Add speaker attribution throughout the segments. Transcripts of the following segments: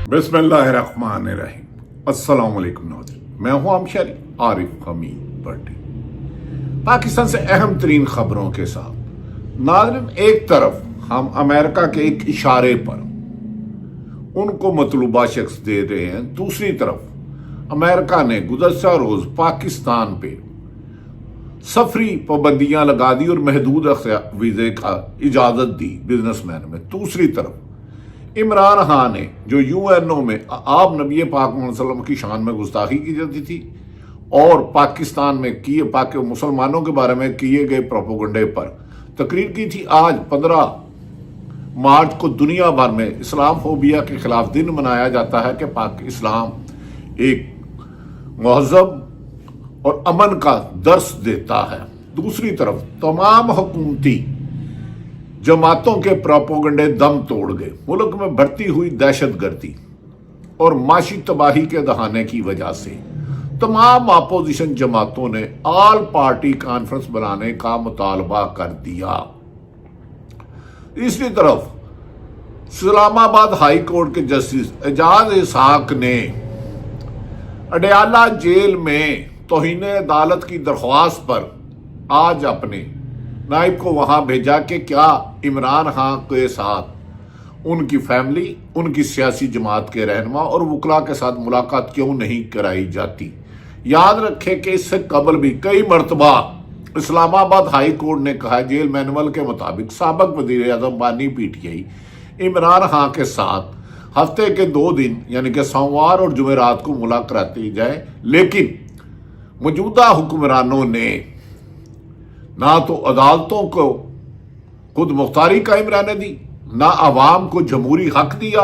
Speaker 1: बिस्मिल्लाहिर्रहमानिर्रहीम। अस्सलाम वालेकुम नाज़रीन, मैं हूं अमशरी आरिफ हमीद भट्टी। पाकिस्तान से अहम तरीन खबरों के साथ नाज़रीन, एक तरफ हम अमेरिका के एक इशारे पर उनको मतलूबा शख्स दे रहे हैं, दूसरी तरफ अमेरिका ने गुज़श्ता रोज पाकिस्तान पे सफरी पाबंदियां लगा दी और महदूद वीज़े का इजाज़त दी बिजनेसमैन में। दूसरी तरफ इमरान खान ने जो यूएनओ में आप नबी पाक मोहम्मद सल्लल्लाहु अलैहि वसल्लम की शान में गुस्ताखी की जाती थी और पाकिस्तान में किए मुसलमानों के बारे में किए गए प्रोपेगेंडे पर तकरीर की थी। आज 15 मार्च को दुनिया भर में इस्लामफोबिया के खिलाफ दिन मनाया जाता है कि पाक इस्लाम एक महज़ब और अमन का दर्स देता है। दूसरी तरफ तमाम हुकूमती जमातों के प्रोपेगेंडे दम तोड़ गए। मुल्क में बढ़ती हुई दहशतगर्दी और माशी तबाही के दहाने की वजह से तमाम अपोजिशन जमातों ने ऑल पार्टी कॉन्फ्रेंस बनाने का मुतालबा कर दिया। तीसरी तरफ इस्लामाबाद हाई कोर्ट के जस्टिस एजाज इसहाक ने अडयाला जेल में तौहीन अदालत की दरख्वास्त पर आज अपने नाइब को वहां भेजा कि क्या इमरान खान के साथ उनकी फैमिली, उनकी सियासी जमात के रहनुमा और वकला के साथ मुलाकात क्यों नहीं कराई जाती। याद रखें कि इससे कबल भी कई मरतबा इस्लामाबाद हाई कोर्ट ने कहा जेल मैनुअल के मुताबिक साबिक वज़ीर आज़म बानी पीटीआई इमरान खान के साथ हफ्ते के 2 दिन यानी कि सोमवार और जुमेरात को मुलाकात की जाए, लेकिन मौजूदा हुक्मरानों ने ना तो अदालतों को खुद मुख्तारी कायम रहने दी, ना अवाम को जमहूरी हक दिया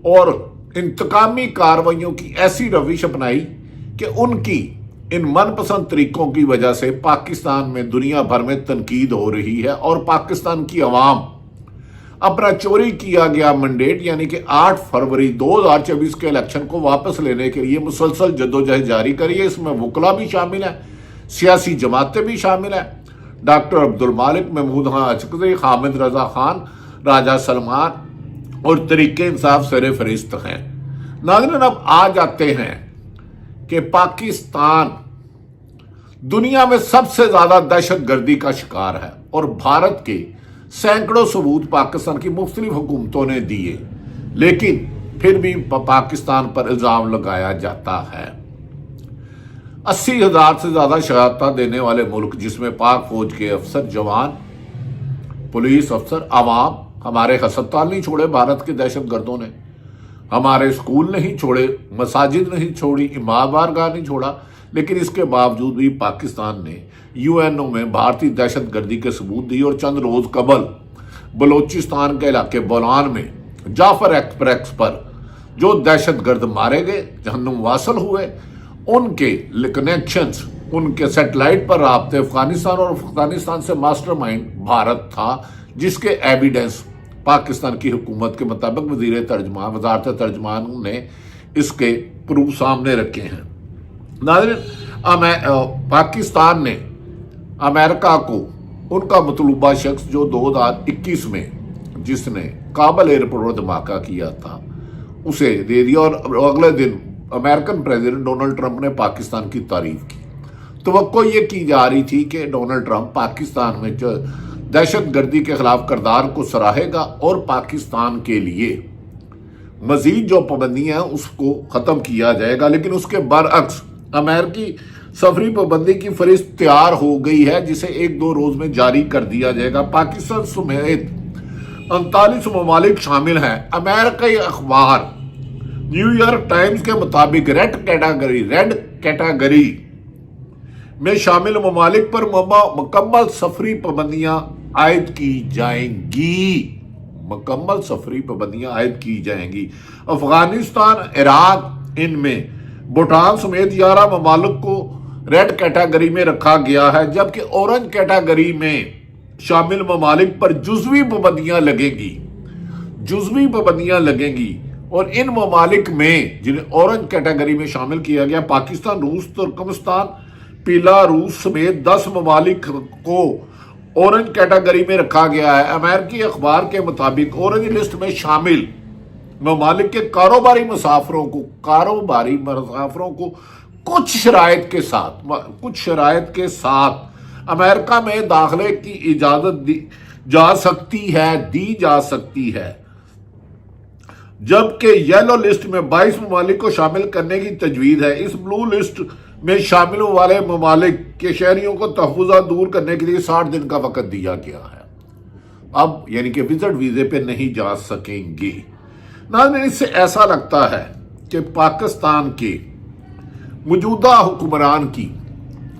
Speaker 1: और इंतकामी कार्रवाइयों की ऐसी रविश अपनाई कि उनकी इन मनपसंद तरीकों की वजह से पाकिस्तान में दुनिया भर में तनकीद हो रही है और पाकिस्तान की अवाम अपना चोरी किया गया मैंडेट यानी कि 8 फरवरी 2024 के इलेक्शन को वापस लेने के लिए मुसलसल जद्दोजहद जारी करी है। इसमें वकला भी शामिल है, सियासी जमातें भी शामिल हैं। डॉक्टर अब्दुल मालिक, महमूद खान अचकज़ई, हामिद रजा खान, राजा सलमान और तरीके इंसाफ सरे फरिश्त हैं। नाज़रीन, अब आ जाते हैं कि पाकिस्तान दुनिया में सबसे ज्यादा दहशतगर्दी का शिकार है और भारत के सैकड़ों सबूत पाकिस्तान की मुख्तलिफ हुकूमतों ने दिए, लेकिन फिर भी पाकिस्तान पर इल्जाम लगाया जाता है। 80,000 से ज्यादा शहादत देने वाले मुल्क, जिसमें पाक फौज के अफसर, जवान, पुलिस अफसर, आवाम, हमारे अस्पताल नहीं छोड़े भारत के दहशतगर्दों ने, हमारे स्कूल नहीं छोड़े, मसाजिद नहीं छोड़ी, इमामबारगाह नहीं छोड़ा, लेकिन इसके बावजूद भी पाकिस्तान ने यूएनओ में भारतीय दहशतगर्दी के सबूत दिए। और चंद रोज कबल बलोचिस्तान के इलाके बोलान में जाफर एक्सप्रेस पर जो दहशतगर्द मारे गए, जहन्नुम वासल हुए, उनके कनेक्शंस, उनके सैटेलाइट पर राब्ते अफगानिस्तान और अफगानिस्तान से मास्टरमाइंड भारत था, जिसके एविडेंस पाकिस्तान की हुकूमत के मुताबिक वजारत तर्जमान ने इसके प्रूफ सामने रखे हैं। नाज़रीन, पाकिस्तान ने अमेरिका को उनका मतलूबा शख्स जो 2021 में जिसने काबल एयरपोर्ट पर धमाका किया था उसे दे दिया और अगले दिन अमेरिकन प्रेसिडेंट डोनाल्ड ट्रंप ने पाकिस्तान की तारीफ की। तवक्को ये की जा रही थी कि डोनाल्ड ट्रंप पाकिस्तान में जो दहशतगर्दी के खिलाफ किरदार को सराहेगा और पाकिस्तान के लिए मजीद जो पाबंदियां हैं उसको खत्म किया जाएगा, लेकिन उसके बरअक्स अमेरिकी सफरी पाबंदी की फहरिस्त तैयार हो गई है, जिसे 1-2 रोज में जारी कर दिया जाएगा। पाकिस्तान समेत 39 ममालिक शामिल हैं। अमेरिकी अखबार न्यूयॉर्क टाइम्स के मुताबिक रेड कैटेगरी में शामिल ममालिक पर मुकम्मल सफरी पाबंदियां आयद की जाएंगी। मुकम्मल सफरी पाबंदियां आयद की जाएंगी। अफगानिस्तान, इराक, इनमें भूटान समेत 11 ममालिक को रेड कैटेगरी में रखा गया है, जबकि ऑरेंज कैटेगरी में शामिल ममालिक पर जुज़वी पाबंदियां लगेंगी। और इन ममालिक में जिन्हें ऑरेंज कैटेगरी में शामिल किया गया, पाकिस्तान, रूस, तुर्कमेनिस्तान, पीला रूस समेत 10 ममालिक को ऑरेंज कैटेगरी में रखा गया है। अमेरिकी अखबार के मुताबिक ऑरेंज लिस्ट में शामिल ممالک کے کاروباری مسافروں کو کچھ شرائط کے ساتھ امریکہ میں داخلے کی اجازت دی جا سکتی ہے جبکہ یلو لسٹ میں 22 ممالک کو شامل کرنے کی تجویز ہے۔ اس بلو لسٹ میں شامل والے ممالک کے شہریوں کو تحفظات دور کرنے کے لیے 60 دن کا وقت دیا گیا ہے۔ اب یعنی کہ وزٹ ویزے پہ نہیں جا سکیں گے۔ ناظرین، اس سے ایسا لگتا ہے کہ پاکستان کے موجودہ حکمران کی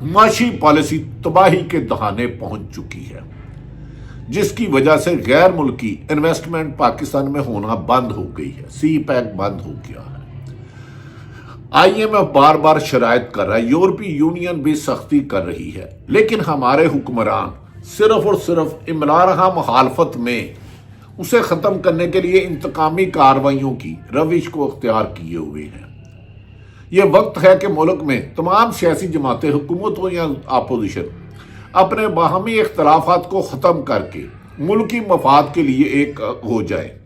Speaker 1: معاشی پالیسی تباہی کے دہانے پہنچ چکی ہے، جس کی وجہ سے غیر ملکی انویسٹمنٹ پاکستان میں ہونا بند ہو گئی ہے، سی پیک بند ہو گیا ہے۔ آئی ایم ایف بار بار شرائط کر رہا ہے، یورپی یونین بھی سختی کر رہی ہے، لیکن ہمارے حکمران صرف اور صرف عمران خان مخالفت میں اسے ختم کرنے کے لیے انتقامی کارروائیوں کی روش کو اختیار کیے ہوئے ہیں۔ یہ وقت ہے کہ ملک میں تمام سیاسی جماعتیں، حکومت ہو یا اپوزیشن، اپنے باہمی اختلافات کو ختم کر کے ملکی مفاد کے لیے ایک ہو جائے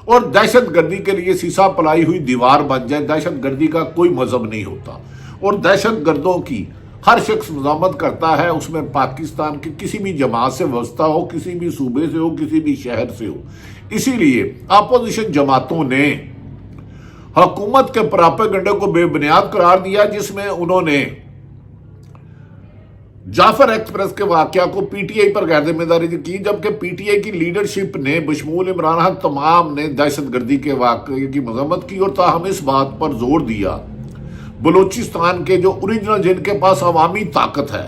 Speaker 1: اور دہشت گردی کے لیے سیسا پلائی ہوئی دیوار بن جائے۔ دہشت گردی کا کوئی مذہب نہیں ہوتا اور دہشت گردوں کی ہر شخص مذمت کرتا ہے، اس میں پاکستان کے کسی بھی جماعت سے وابستہ ہو، کسی بھی صوبے سے ہو، کسی بھی شہر سے ہو۔ اسی لیے اپوزیشن جماعتوں نے حکومت کے پراپیگنڈے کو بے بنیاد قرار دیا، جس میں انہوں نے جعفر ایکسپریس کے واقعہ کو پی ٹی آئی پر غیر ذمہ داری کی، جبکہ پی ٹی آئی کی لیڈرشپ نے بشمول عمران خان تمام نے دہشت گردی کے واقعے کی مذمت کی، اور تاہم اس بات پر زور دیا بلوچستان کے جو اوریجنل، جن کے پاس عوامی طاقت ہے،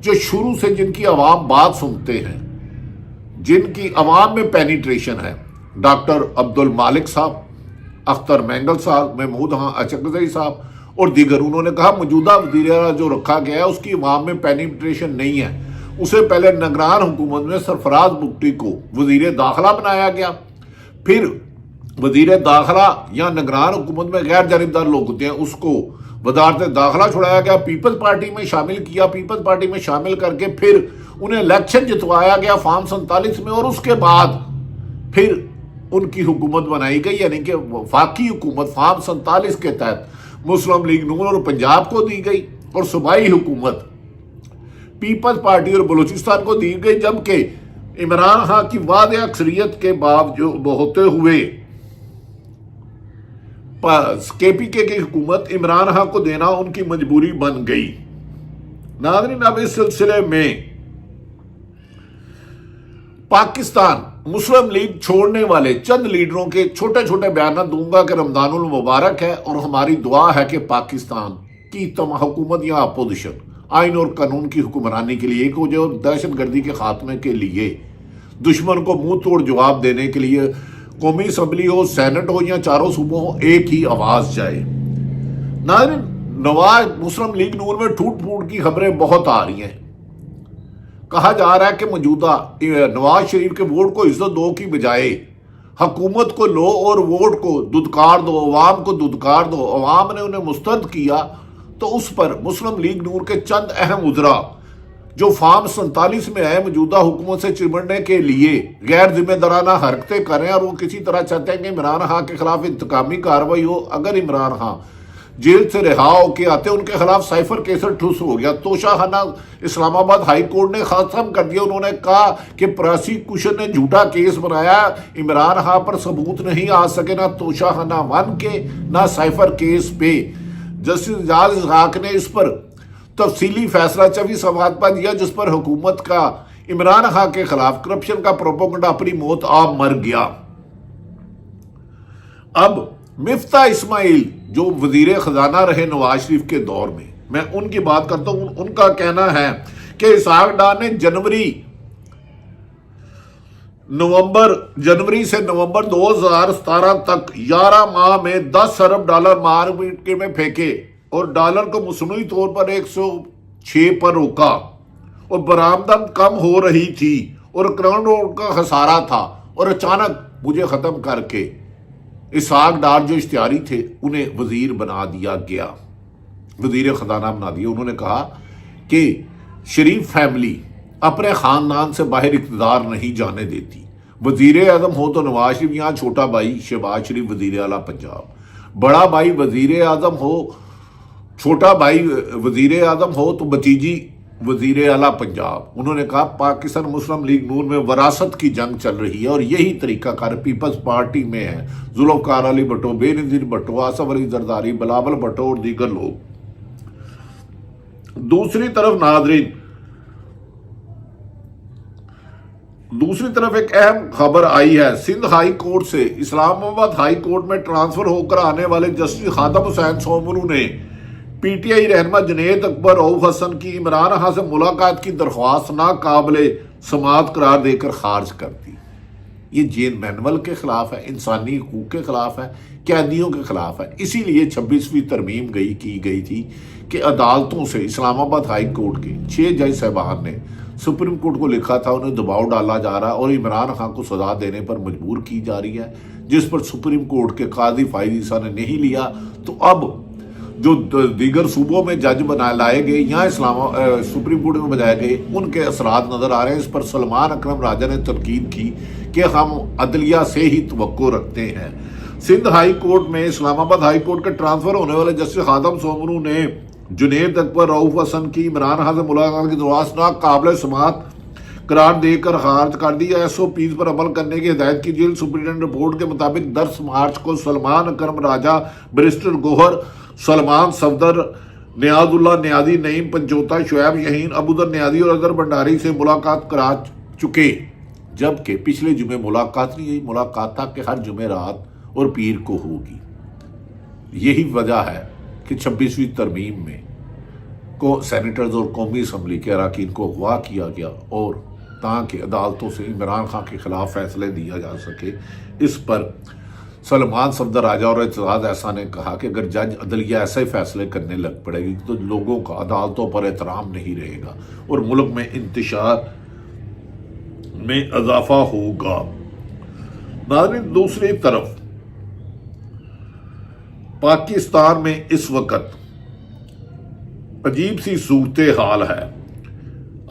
Speaker 1: جو شروع سے جن کی عوام بات سنتے ہیں، جن کی عوام میں پینیٹریشن ہے، ڈاکٹر عبد المالک صاحب، اختر مینگل صاحب، محمود اچکزئی صاحب اور دیگر، انہوں نے کہا موجودہ وزیر اعلیٰ جو رکھا گیا ہے اس کی عوام میں پینیٹریشن نہیں ہے۔ اسے پہلے نگران حکومت میں سرفراز بگٹی کو وزیر داخلہ بنایا گیا، پھر وزیر داخلہ یا نگران حکومت میں غیر جانبدار لوگ ہوتے ہیں، اس کو وزارت داخلہ چھڑایا گیا، پیپلز پارٹی میں شامل کیا، پیپلز پارٹی میں شامل کر کے پھر انہیں الیکشن جتوایا گیا فارم 47 میں، اور اس کے بعد پھر ان کی حکومت بنائی گئی، یعنی کہ وفاقی حکومت فارم 47 کے تحت مسلم لیگ نون اور پنجاب کو دی گئی، اور صوبائی حکومت پیپلز پارٹی اور بلوچستان کو دی گئی، جبکہ عمران خان کی واضح اکثریت کے باوجود ہوتے ہوئے کے پی کے کی حکومت عمران خان کو دینا ان کی مجبوری بن گئی۔ ناظرین، اب اس سلسلے میں پاکستان مسلم لیگ چھوڑنے والے چند لیڈروں کے چھوٹے چھوٹے بیانات دوں گا کہ رمضان المبارک ہے، اور ہماری دعا ہے کہ پاکستان کی تمام حکومت یا اپوزیشن آئین اور قانون کی حکمرانی کے لیے ایک ہو جائے، اور دہشت گردی کے خاتمے کے لیے دشمن کو منہ توڑ جواب دینے کے لیے قومی اسمبلی ہو، سینٹ ہو یا چاروں صوبوں ہو، ایک ہی آواز جائے۔ ناظرین، نواز مسلم لیگ نون میں ٹوٹ پھوٹ کی خبریں بہت آ رہی ہیں۔ کہا جا رہا ہے کہ موجودہ نواز شریف کے ووٹ کو عزت دو کی بجائے حکومت کو لو اور ووٹ کو دودکار دو، عوام کو دودکار دو۔ عوام نے انہیں مسترد کیا تو اس پر مسلم لیگ نون کے چند اہم وزراء جو فارم 47 میں آئے موجودہ حکومت سے چمٹنے کے لیے غیر ذمہ دارانہ حرکتیں کریں، اور وہ کسی طرح چاہتے ہیں کہ عمران خان کے خلاف انتقامی کارروائی ہو۔ اگر عمران خان جیل سے رہا ہو کے آتے، ان کے خلاف سائفر کیس ٹھوس ہو گیا۔ توشہ خانہ اسلام آباد ہائی کورٹ نے ختم کر دیا، انہوں نے کہا کہ پراسیکیوشن نے جھوٹا کیس بنایا، عمران خان پر ثبوت نہیں آ سکے، نہ توشہ خانہ 1 کے نہ سائفر کیس پہ۔ جسٹس اعجاز اسحاق نے اس پر تفصیلی فیصلہ 24 صفحات پر دیا، جس پر حکومت کا عمران خان کے خلاف کرپشن کا پروپیگنڈا اپنی موت آپ مر گیا۔ اب مفتاح اسماعیل جو وزیر خزانہ رہے نواز شریف کے دور میں ان کی بات کرتا ہوں۔ ان کا کہنا ہے کہ اسحاق ڈار نے جنوری سے نومبر 2017 تک 11 ماہ میں $10 ارب مارکیٹ میں پھینکے اور ڈالر کو مصنوعی طور پر 106 پر روکا، اور برآمدات کم ہو رہی تھی اور کروڑوں کا خسارہ تھا، اور اچانک مجھے ختم کر کے اسحاق ڈار جو اشتہاری تھے انہیں وزیر بنا دیا گیا، وزیر خزانہ بنا دیا۔ انہوں نے کہا کہ شریف فیملی اپنے خاندان سے باہر اقتدار نہیں جانے دیتی، वजीर आजम हो तो नवाज शरीफ, यहाँ छोटा भाई शहबाज शरीफ वजीर आला पंजाब, बड़ा भाई वजीर आजम हो, छोटा भाई वजीर आजम हो तो भतीजी वजीर आला पंजाब। उन्होंने कहा पाकिस्तान मुस्लिम लीग नून में वरासत की जंग चल रही है और यही तरीकाकार पीपल्स पार्टी में है। जुल्फ़िकार अली भुट्टो, बेनज़ीर भुट्टो, आसफ अली जरदारी, बिलावल भुट्टो और दीगर लोग। दूसरी तरफ एक अहम खबर आई है। सिंध हाई कोर्ट से इस्लामाबाद हाई कोर्ट में ट्रांसफर होकर आने वाले जस्टिस खादम हुसैन सोमरू ने पीटीआई रहनुमा जुनैद अकबर रऊफ हसन की इमरान खान से मुलाकात की दरख्वास्त नाकाबिले समाअत करार देकर खारिज कर दी। ये जेल मैनुअल के खिलाफ है, इंसानी हकूक के खिलाफ है, कैदियों के खिलाफ है। इसीलिए 26वीं तरमीम की गई थी कि अदालतों से इस्लामाबाद हाई कोर्ट के 6 जज साहबान ने सुप्रीम कोर्ट को लिखा था, उन्हें दबाव डाला जा रहा है और इमरान खान को सजा देने पर मजबूर की जा रही है, जिस पर सुप्रीम कोर्ट के काजी फाइज ईसा ने नहीं लिया। तो अब जो दीगर सूबों में जज लाए गए, यहाँ सुप्रीम कोर्ट में बनाए गए, उनके असरात नजर आ रहे हैं। इस पर सलमान अकरम राजा ने तनकीद की कि हम अदलिया से ही तवक्को रखते हैं। सिंध हाई कोर्ट में इस्लामाबाद हाई कोर्ट के ट्रांसफर होने वाले जस्टिस खादम सोमरू ने जुनैद अकबर रऊफ हसन की इमरान खान से मुलाकात की दरख्वास्त नाकाबिले समाअत करार देकर खारिज कर दी। SOPs पर अमल करने की हिदायत की। जेल सुप्रीटेंडेंट रिपोर्ट के मुताबिक 10 मार्च को सलमान अकरम राजा, बैरिस्टर गोहर, सलमान सफदर, नियाजुल्लाह नियाजी, नईम पंचोता, शुएब यहीन, अबूदर नियाजी और अजहर भंडारी से मुलाकात करा चुके, जबकि पिछले जुमे मुलाकात नहीं हुई। मुलाकात था कि हर जुमेरात और पीर को होगी। यही वजह है कि 26वीं तरमीम में को सेनेटर्स और कौमी असम्बली के अरकान को अगवा किया गया और ताकि अदालतों से इमरान खान के खिलाफ फैसले दिया जा सके। इस पर सलमान सफदर राजा और एतजाज ऐसा ने कहा कि अगर जज अदलिया ऐसे फैसले करने लग पड़ेगी तो लोगों का अदालतों पर एहतराम नहीं रहेगा और मुल्क में इंतशार में इजाफा होगा। नाज़रीन, दूसरी तरफ पाकिस्तान में इस वक्त अजीब सी सूरत हाल है।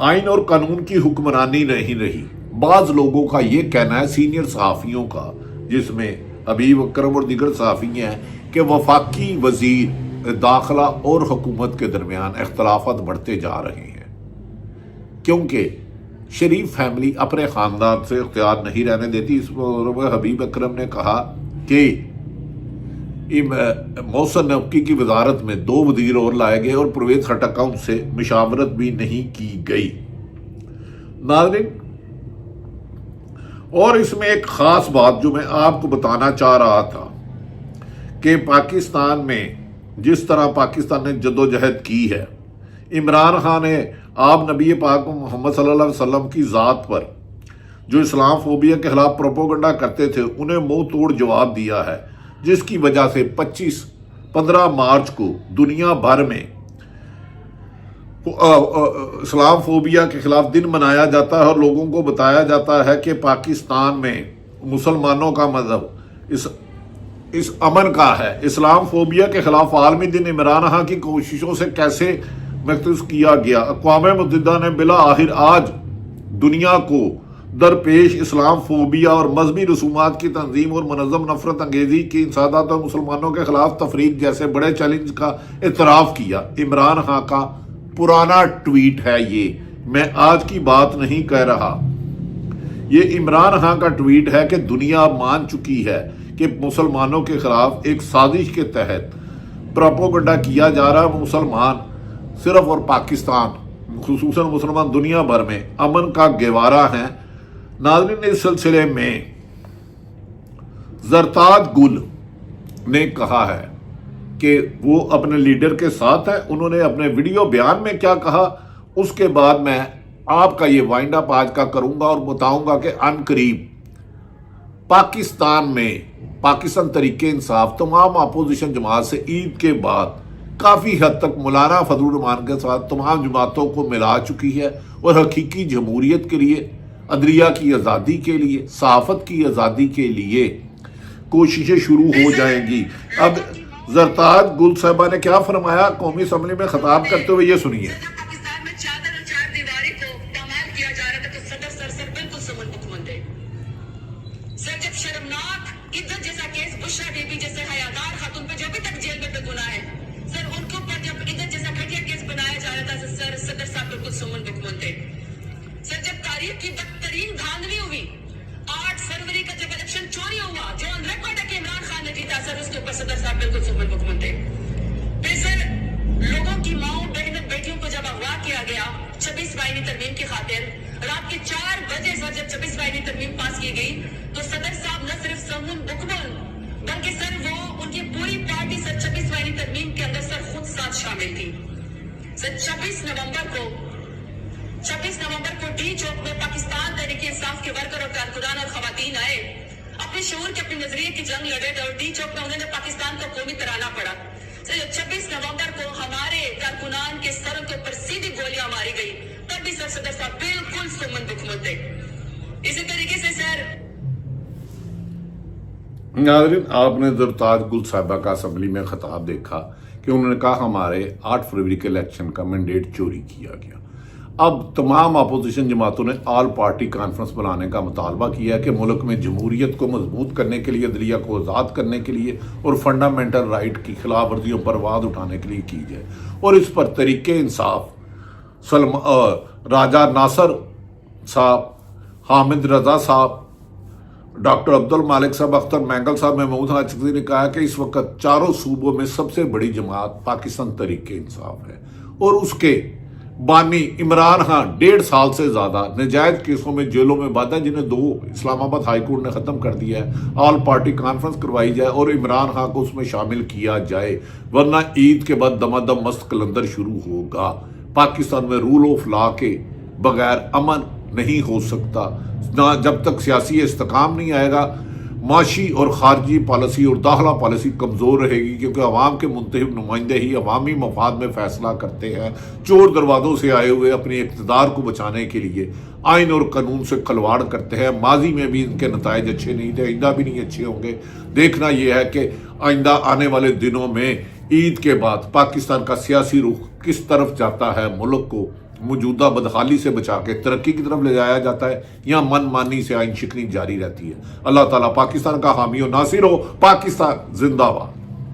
Speaker 1: आइन और कानून की हुक्मरानी नहीं रही। बाज लोगों का ये कहना है, सीनियर सहाफ़ियों का, जिसमें हबीब अकरम और दीगर सहाफ़ी हैं, कि वफाकी वजीर दाखिला और हुकूमत के दरमियान इख्तलाफात बढ़ते जा रहे हैं, क्योंकि शरीफ फैमिली अपने ख़ानदान से इख्तियार नहीं रहने देती। इस पर हबीब अकरम ने कहा कि मोहसिन नकवी की वजारत में 2 वजीर और लाए गए और परवेज खटक का उनसे मुशावरत भी नहीं की गई। नाज़रीन, और इसमें एक खास बात जो मैं आपको बताना चाह रहा था कि पाकिस्तान में जिस तरह पाकिस्तान ने जदोजहद की है, इमरान खान ने आप नबी पाक मोहम्मद सल्लल्लाहु अलैहि वसल्लम की ज़ात पर जो इस्लाम फोबिया के खिलाफ प्रोपोगंडा करते थे, उन्हें मुंह तोड़ जवाब दिया है, जिसकी वजह से 15 मार्च को दुनिया भर में इस्लाम फोबिया के खिलाफ दिन मनाया जाता है और लोगों को बताया जाता है कि पाकिस्तान में मुसलमानों का मजहब इस अमन का है। इस्लाम फोबिया के खिलाफ आलमी दिन इमरान खान की कोशिशों से कैसे मखसूस किया गया। अक़वाम मुत्तहिदा ने बिला आखिर आज दुनिया को दरपेश इस्लाम फोबिया और मजहबी रसूमात की तंजीम और मुनज़्ज़म नफरत अंगेजी की इंसादात और मुसलमानों के खिलाफ तफरीक जैसे बड़े चैलेंज का इतराफ़ किया। इमरान खान का पुराना ट्वीट है ये, मैं आज की बात नहीं कह रहा। ये इमरान खान का ट्वीट है कि दुनिया मान चुकी है कि मुसलमानों के खिलाफ एक साजिश के तहत प्रोपोगंडा किया जा रहा है। मुसलमान सिर्फ और पाकिस्तान खुसूसन मुसलमान दुनिया भर में अमन का गवारा है। नाज़रीन, इस सिलसिले में ज़रताज गुल ने कहा है कि वो अपने लीडर के साथ है। उन्होंने अपने वीडियो बयान में क्या कहा, उसके बाद मैं आपका ये वाइंड अप आज का करूंगा और बताऊंगा कि अनकरीब पाकिस्तान में पाकिस्तान तरीके इंसाफ तमाम अपोजिशन जमात से ईद के बाद काफ़ी हद तक मौलाना फजलुर रहमान के साथ तमाम जमातों को मिला चुकी है और हकीकी जमहूरियत के लिए, अदलिया की आज़ादी के लिए, सहाफ़त की आज़ादी के लिए कोशिशें शुरू हो जाएंगी। अब ज़रताज गुल साहबा ने क्या फरमाया कौमी असम्बली में खिताब करते हुए, ये सुनिए।
Speaker 2: पाकिस्तान में चादर और चार दीवारी को पामाल किया जा रहा था तो सदर सरसर बिल्कुल समझ मुकमल थे। سر جب شرمناک عزت جیسا کیس بشرا بی بی جیسے حیادار خاتون پہ جو ابھی تک جیل میں بے گناہ ہے، سر ان کے اوپر جب عزت جیسا گھٹیا کیس بنایا جا رہا تھا، سر صدر صاحب بالکل سمن بکمن تھے۔ سر جب تاریخ کی بدترین دھاندلی ہوئی، 8 فروری کا جب الیکشن چوری ہوا جو آن ریکارڈ ہے کہ عمران خان نے جیتا، سر اس کے اوپر صدر صاحب بالکل سمن بکمن تھے۔ پھر سر لوگوں کی ماؤں بہنوں بیٹیوں کو جب اغوا کیا گیا 26 آئینی ترمیم کی خاطر، رات کے 4 بجے سر جب 26 آئینی ترمیم پاس کی گئی تو صدر صاحب نہ صرف سمن بکمن بلکہ سر وہ ان کی پوری پارٹی سر 26 آئینی ترمیم کے اندر سر خود ساتھ شامل تھی۔ سر 26 نومبر کو ڈی چوک میں پاکستان تحریک انصاف کے ورکر اور کارکنان اور خواتین آئے، اپنے شعور کے اپنے نظریے کی جنگ لڑے اور ڈی چوک میں انہوں نے پاکستان کو قومی ترانہ پڑھا۔ سر جب 26 نومبر کو ہمارے کارکنان کے سروں کے اوپر سیدھی گولیاں ماری گئی تب بھی سر صدر صاحب بالکل سمن بکمن تھے۔ اسی طریقے سے سر
Speaker 1: ناظرین، آپ نے زرتاج گل صاحبہ کا اسمبلی میں خطاب دیکھا کہ انہوں نے کہا ہمارے 8 فروری کے الیکشن کا مینڈیٹ چوری کیا گیا۔ اب تمام اپوزیشن جماعتوں نے آل پارٹی کانفرنس بنانے کا مطالبہ کیا ہے کہ ملک میں جمہوریت کو مضبوط کرنے کے لیے، عدلیہ کو آزاد کرنے کے لیے اور فنڈامنٹل رائٹ کی خلاف ورزیوں پر آواز اٹھانے کے لیے کی جائے، اور اس پر تحریک انصاف راجہ ناصر صاحب، حامد رضا صاحب، ڈاکٹر عبد المالک صاحب، اختر مینگل صاحب، محمود حاجی نے کہا کہ اس وقت چاروں صوبوں میں سب سے بڑی جماعت پاکستان تحریک انصاف ہے، اور اس کے بانی عمران خان 1.5 سال سے زیادہ نجائز کیسوں میں جیلوں میں بند ہے، جنہیں 2 اسلام آباد ہائی کورٹ نے ختم کر دیا ہے۔ آل پارٹی کانفرنس کروائی جائے اور عمران خان کو اس میں شامل کیا جائے، ورنہ عید کے بعد دمادم مست کلندر شروع ہوگا۔ پاکستان میں رول آف لا کے بغیر امن نہیں ہو سکتا، نہ جب تک سیاسی استحکام نہیں آئے گا۔ معاشی اور خارجی پالیسی اور داخلہ پالیسی کمزور رہے گی، کیونکہ عوام کے منتخب نمائندے ہی عوامی مفاد میں فیصلہ کرتے ہیں۔ چور دروازوں سے آئے ہوئے اپنے اقتدار کو بچانے کے لیے آئین اور قانون سے کھلواڑ کرتے ہیں۔ ماضی میں بھی ان کے نتائج اچھے نہیں تھے، آئندہ بھی نہیں اچھے ہوں گے۔ دیکھنا یہ ہے کہ آئندہ آنے والے دنوں میں عید کے بعد پاکستان کا سیاسی رخ کس طرف جاتا ہے، ملک کو موجودہ بدحالی سے بچا کے ترقی کی طرف لے جایا جاتا ہے، یا من مانی سے آئین شکنی جاری رہتی ہے۔ اللہ تعالیٰ پاکستان کا حامی و ناصر ہو۔ پاکستان زندہ باد۔